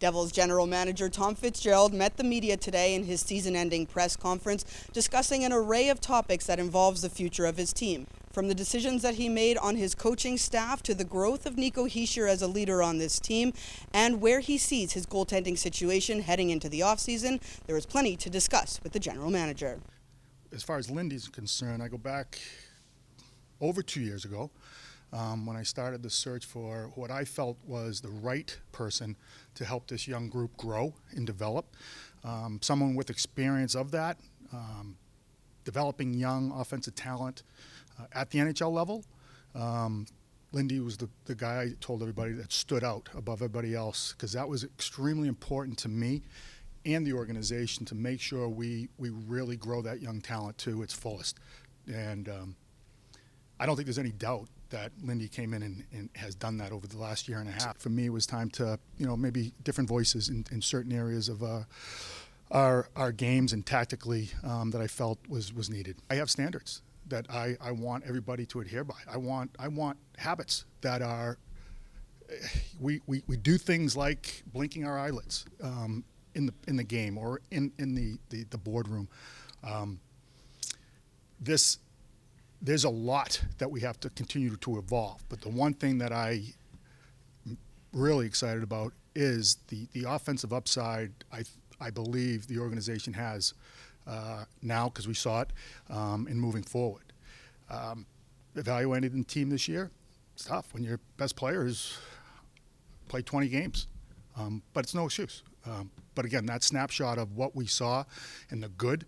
Devils general manager Tom Fitzgerald met the media today in his season-ending press conference, discussing an array of topics that involves the future of his team. From the decisions that he made on his coaching staff to the growth of Nico Hischier as a leader on this team and where he sees his goaltending situation heading into the offseason, there is plenty to discuss with the general manager. As far as Lindy's concerned, I go back over 2 years ago when I started the search for what I felt was the right person to help this young group grow and develop. Someone with experience of that, developing young offensive talent at the NHL level. Lindy was the guy I told everybody that stood out above everybody else, because that was extremely important to me and the organization to make sure we really grow that young talent to its fullest. And I don't think there's any doubt that Lindy came in and has done that over the last year and a half. For me, it was time to, maybe different voices in certain areas of our games and tactically that I felt was needed. I have standards that I want everybody to adhere by. I want habits that are, we do things like blinking our eyelids in the game or in the boardroom. There's a lot that we have to continue to evolve, but the one thing that I'm really excited about is the offensive upside I believe the organization has now, because we saw it, in moving forward. Evaluating the team this year, it's tough when your best players play 20 games, but it's no excuse. But again, that snapshot of what we saw and the good,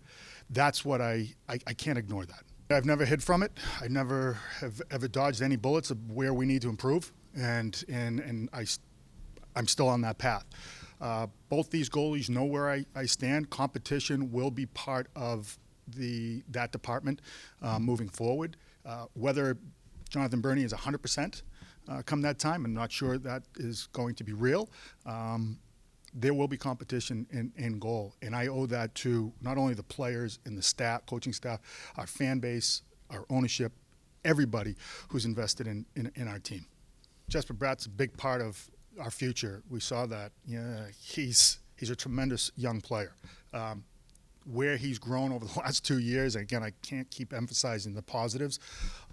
that's what I can't ignore that. I've never hid from it. I never have ever dodged any bullets of where we need to improve, and I'm still on that path. Both these goalies know where I stand. Competition will be part of that department moving forward. Whether Jonathan Bernier is 100% come that time, I'm not sure that is going to be real. There will be competition in goal, and I owe that to not only the players and the staff, coaching staff, our fan base, our ownership, everybody who's invested in our team. Jesper Bratt's a big part of our future. We saw that. He's a tremendous young player. Where he's grown over the last 2 years, again, I can't keep emphasizing the positives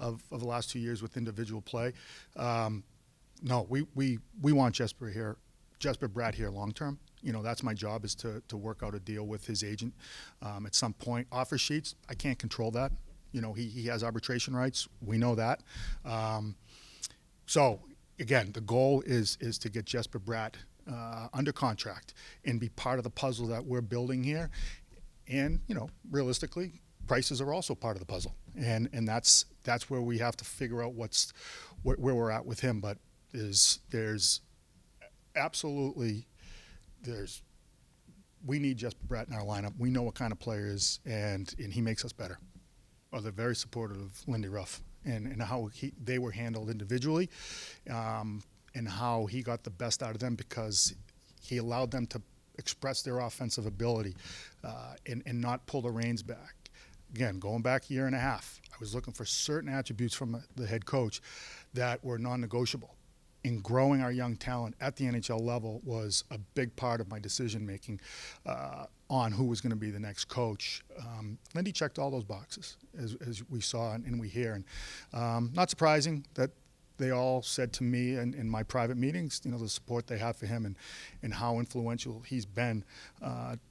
of the last 2 years with individual play. No, we want Jesper Bratt here long term. That's my job, is to work out a deal with his agent at some point. Offer sheets, I can't control that. He has arbitration rights. We know that. So again, the goal is to get Jesper Bratt under contract and be part of the puzzle that we're building here. And realistically, prices are also part of the puzzle, and that's where we have to figure out where we're at with him. But we need Jesper Bratt in our lineup. We know what kind of player he is, and he makes us better. They're very supportive of Lindy Ruff and how they were handled individually, and how he got the best out of them, because he allowed them to express their offensive ability and not pull the reins back. Again, going back a year and a half, I was looking for certain attributes from the head coach that were non-negotiable. And growing our young talent at the NHL level was a big part of my decision-making on who was going to be the next coach. Lindy checked all those boxes, as we saw and we hear. And not surprising that they all said to me in my private meetings, the support they have for him and how influential he's been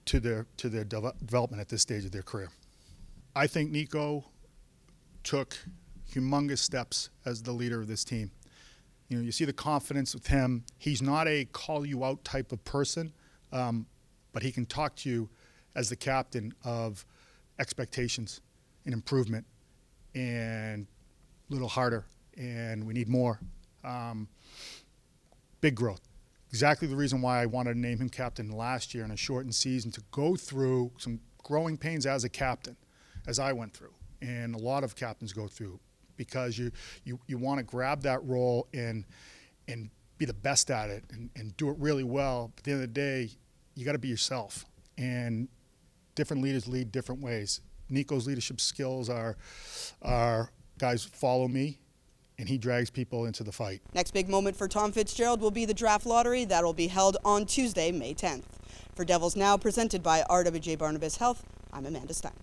to their development at this stage of their career. I think Nico took humongous steps as the leader of this team. You see the confidence with him. He's not a call-you-out type of person, but he can talk to you as the captain of expectations and improvement and a little harder, and we need more. Big growth. Exactly the reason why I wanted to name him captain last year in a shortened season, to go through some growing pains as a captain, as I went through, and a lot of captains go through, because you want to grab that role and be the best at it and do it really well. But at the end of the day, you got to be yourself. And different leaders lead different ways. Nico's leadership skills are guys follow me, and he drags people into the fight. Next big moment for Tom Fitzgerald will be the draft lottery that will be held on Tuesday, May 10th. For Devils Now, presented by RWJ Barnabas Health, I'm Amanda Stein.